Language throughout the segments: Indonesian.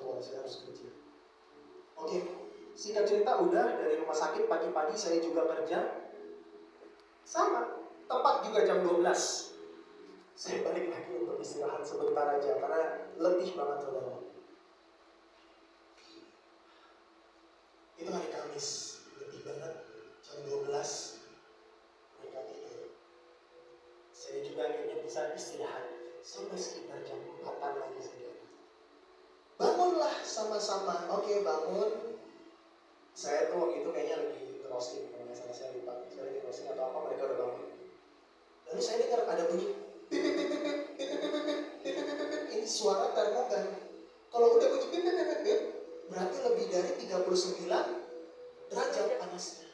wah saya harus kerja. Oke, singkat cerita udah dari rumah sakit pagi-pagi saya juga kerja. Sama, tepat juga jam 12. Saya balik lagi untuk istirahat sebentar aja karena letih banget saudara. Itu hari Kamis, letih banget, jam 12 mereka tidur. Saya juga akhirnya bisa istirahat sampai sekitar jam 4 lagi saudara. Bangunlah sama-sama, oke bangun. Saya tuh waktu itu kayaknya lagi roasting, kalau nggak salah saya lupa. Saya lagi roasting atau apa, mereka udah bangun. Lalu saya dengar ada bunyi pip pip pip pip pip pip pip pip pip pip pip pip. Ini suara termogan. Kalau udah bunyi pip pip pip pip, berarti lebih dari 39 derajat panasnya.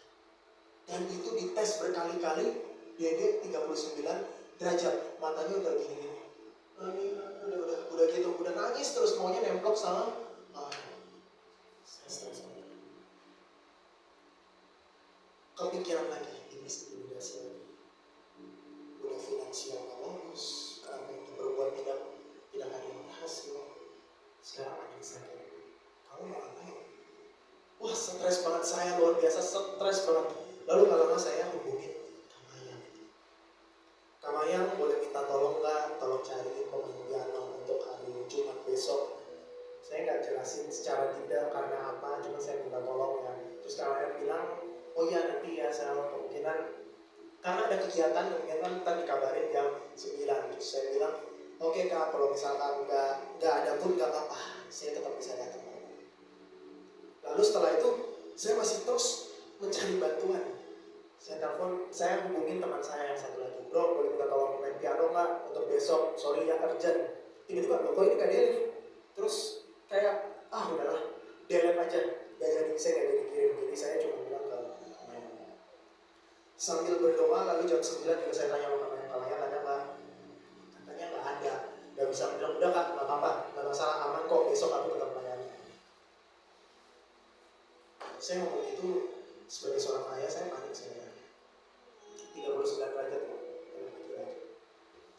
Dan itu dites berkali-kali, DD 39 derajat. Matanya udah gini-gini. Udah gitu, udah nangis terus maunya nemplok sama saya stres. Kepikiran lagi, investigasi lagi. Udah finansial gak lulus, karena yang diperbuat tidak ada yang berhasil. Sekarang ada yang sakit. Kamu mau ngapain? Wah, stres banget saya, luar biasa stres banget. Lalu gak lama saya hubungin Kamayang, boleh minta tolong nggak? Tolong cariin pemain piano untuk hari Jumat besok. Saya nggak jelasin secara detail karena apa, cuma saya minta tolong ya. Terus Kamayang bilang, oh iya nanti ya saya kemungkinan karena ada kegiatan kemungkinan ntar dikabarin jam 9. Terus saya bilang, oke Kak, kalau misalkan nggak ada pun nggak apa-apa, saya tetap bisa datang. Lalu setelah itu saya masih terus mencari bantuan. Saya hubungin teman saya yang satu lagi, bro boleh minta tolong main piano nggak untuk besok, sorry ya urgent. Tiba-tiba loh kok ini gak delete. Terus kayak udahlah delete aja, gak jadi, saya gak jadi kirim. Jadi saya cuma bilang ke Kamayang. Sambil berdoa lalu jam 9 juga saya tanya sama Kamayang ada nggak? Katanya nggak ada. Gak bisa bilang udah Kak, nggak apa-apa, nggak masalah, aman kok, besok aku tetap layani. Saya ngomong itu sebagai seorang ayah, saya panik sebenarnya. 39 derajat,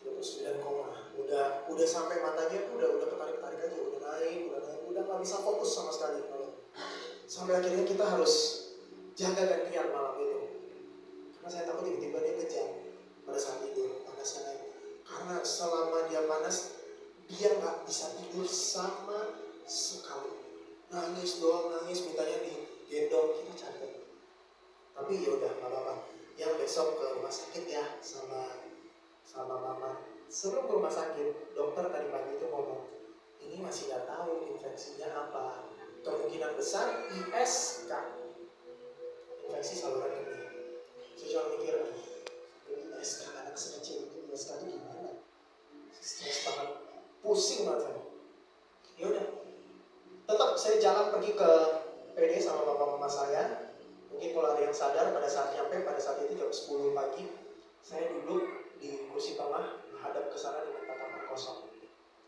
39 koma, udah sampai matanya udah ketarik aja, udah naik, udah nggak bisa fokus sama sekali. Sampai akhirnya kita harus jaga gantian malam itu, karena saya takut tiba-tiba dia kejang pada saat tidur, panasnya naik. Karena selama dia panas, dia nggak bisa tidur sama sekali. Nangis doang, mintanya digendong, kita capek. Tapi ya udah nggak apa-apa. Yang besok ke rumah sakit ya sama mama. Sebelum ke rumah sakit, dokter tadi pagi itu ngomong, ini masih nggak tahu infeksinya apa. Kemungkinan besar ISK, infeksi saluran kemih. Saya cuma mikir, ISK anak sekecil itu, ISK itu gimana? Stres banget, pusing banget saya. Ya udah, tetap saya jalan pergi ke PD sama bapak mama saya. Mungkin kalau ada yang sadar pada saat itu jam 10 pagi, saya duduk di kursi tengah menghadap ke sana dengan tatapan kosong.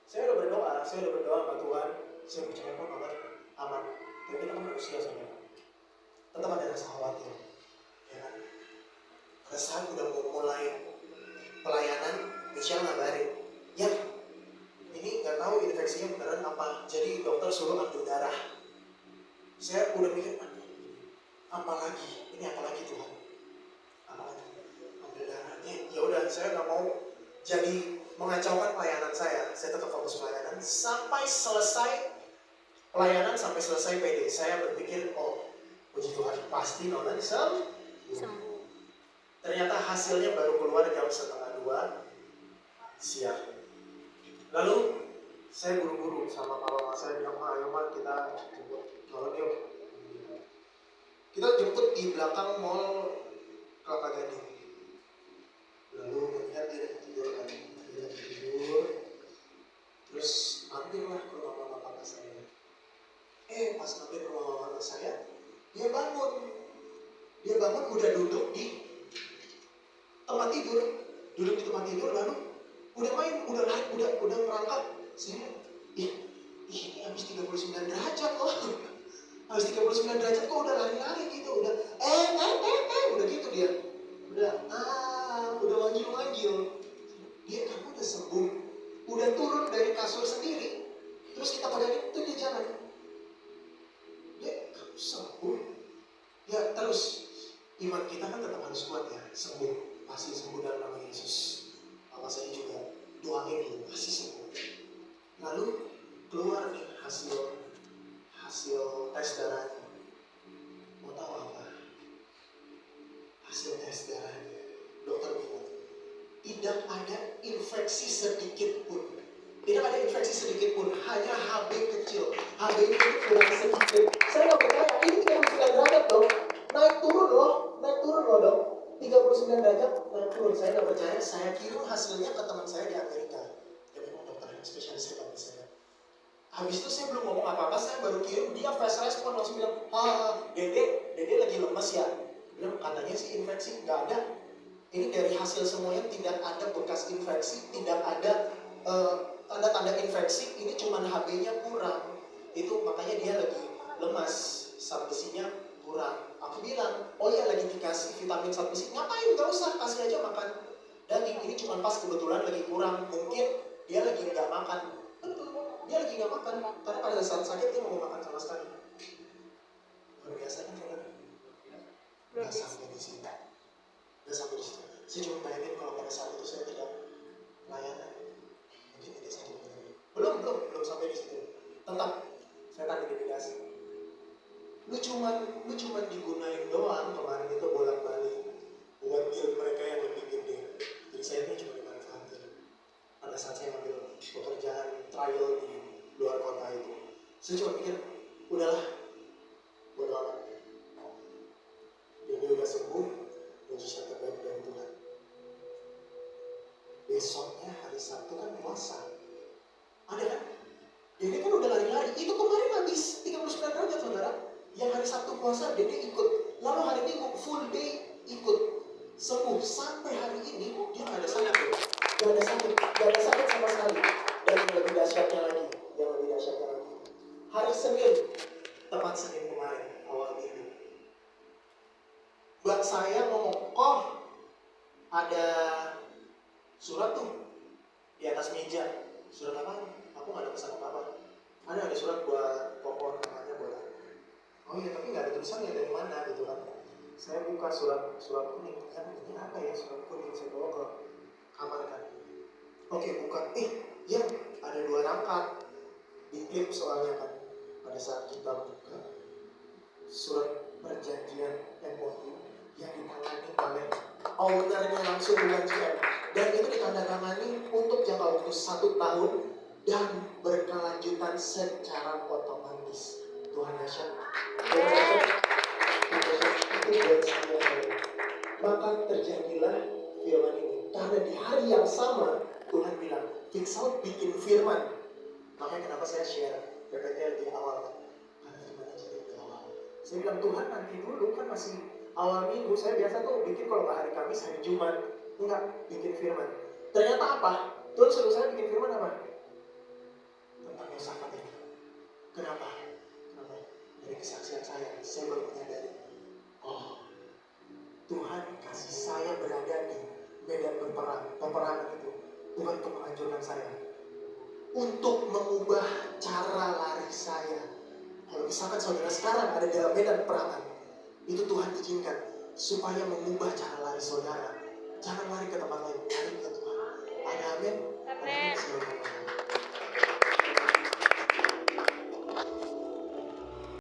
Saya udah berdoa sama Tuhan, saya percaya kok aman. Tapi kita kan manusia sebenarnya. Tetap ada rasa khawatir, ya kan? Pada saat udah mau mulai pelayanan, Michelle ngabarin, ya ini nggak tahu infeksinya beneran apa. Jadi dokter suruh ambil darah. Saya udah mikir, apalagi Tuhan, apalagi ambil darahnya. Ya udah, saya nggak mau jadi mengacaukan pelayanan saya tetap fokus pelayanan sampai selesai pelayanan, sampai selesai PD. Saya berpikir, puji Tuhan pasti Nona sembuh. Ternyata hasilnya baru keluar jam 1:30 siang. Lalu saya buru-buru sama papa saya bilang, ayo kita jemput Nona yuk. Kita jemput di belakang mall Kelapa Gading. Lalu melihat dia lagi tidur, terus mampirlah ke rumah mama papa saya. Pas mampir ke rumah mama saya, dia bangun udah duduk di tempat tidur, lalu udah main, udah merangkak. Saya, ini habis 39 derajat loh. Habis 39 derajat kok udah lari-lari gitu, udah gitu dia. Udah manggil. Dia kamu udah sembuh. Udah turun dari kasur sendiri. Terus kita pegangin, itu dia jalan. Dia sembuh. Ya terus, iman kita kan tetap harus kuat ya. Sembuh, pasti sembuh dalam nama Yesus. Maka saya juga doain dia, pasti sembuh. Lalu keluar nih hasil tes darahnya. Mau tahu apa? Hasil tes darahnya. Dokter bilang, tidak ada infeksi sedikit pun. Tidak ada infeksi sedikit pun, hanya HB kecil. HB itu kurang sedikit. Saya nggak percaya, ini 39 derajat dong. Naik turun loh dong. 39 derajat, naik turun. Saya nggak percaya, saya kirim hasilnya ke teman saya di Amerika. Ya memang dokter yang spesialis hebat di sana. Habis itu saya belum ngomong apa-apa, saya baru kirim, dia fast respon langsung bilang, dede lagi lemes ya. Bilang katanya sih infeksi, nggak ada. Ini dari hasil semuanya tidak ada bekas infeksi, tidak ada tanda-tanda infeksi, ini cuma HB-nya kurang. Itu makanya dia lagi lemas, zat besinya kurang. Aku bilang, oh iya lagi dikasih vitamin zat besi, ngapain, gak usah, kasih aja makan daging. Ini cuma pas kebetulan lagi kurang, mungkin dia lagi nggak makan. Betul, dia lagi nggak makan, karena pada saat sakit dia mau makan sama sekali. Luar biasa kan saudara? Nggak sampai di sini. Saya cuma bayangin kalau pada saat itu saya tidak layanan, mungkin tidak sakit. Belum sampai di situ. Tetap saya tak intimidasi. Lu cuma digunain doang kemarin itu bolak-balik buat deal mereka yang lebih gede. Jadi saya ini cuma dimanfaatin. Pada saat saya ambil pekerjaan trial di luar kota itu, saya cuma pikir, udahlah, bodo amat. Dia udah sembuh, mujizat terbaik dari Tuhan. Besoknya hari Sabtu kan puasa. Ada kan? Dede kan udah lari-lari. Itu kemarin habis 39 derajat saudara. Yang hari Sabtu puasa Dede ikut. Lalu hari Minggu full day ikut. Sembuh. Sampai hari ini dia gak ada sakit. Gak ada sakit sama sekali. Dan yang lebih dahsyatnya lagi. Hari Senin. Tepat Senin kemarin. Awal minggu. Buat saya ngomong, ada surat tuh di atas meja. Surat apa? Aku nggak ada pesan apa-apa. Ada surat buat pohon namanya buat. Oh iya, tapi nggak ada tulisannya dari mana gitu kan. Saya buka surat kuning. Ini apa ya surat kuning? Saya bawa ke kamar kan. Oke, buka. Ya ada 2 rangka di klip soalnya kan. Pada saat kita buka surat perjanjian MOU yang ditangani oleh ownernya langsung dengan GM, dan itu ditandatangani untuk jangka waktu 1 tahun dan berkelanjutan secara otomatis. Tuhan dahsyat. Itu buat saya. Maka terjadilah firman ini. Karena di hari yang sama Tuhan bilang, Fixal bikin firman. Makanya kenapa saya share PPT di awal. Karena firman aja di awal. Saya bilang, Tuhan nanti dulu kan masih awal minggu. Saya biasa tuh bikin kalau nggak hari Kamis, hari Jumat. Enggak, bikin firman. Ternyata apa? Tuhan suruh saya bikin firman apa? Tentang Yosafat ini. Kenapa? Dari kesaksian saya baru menyadari, Tuhan kasih saya berada di medan berperang. Peperangan itu bukan untuk menghancurkan saya, untuk mengubah cara lari saya. Kalau misalkan saudara sekarang ada dalam medan peperangan, itu Tuhan izinkan supaya mengubah cara lari saudara. Jangan lari ke tempat lain, lari ke Tuhan. Ada amin? Amin.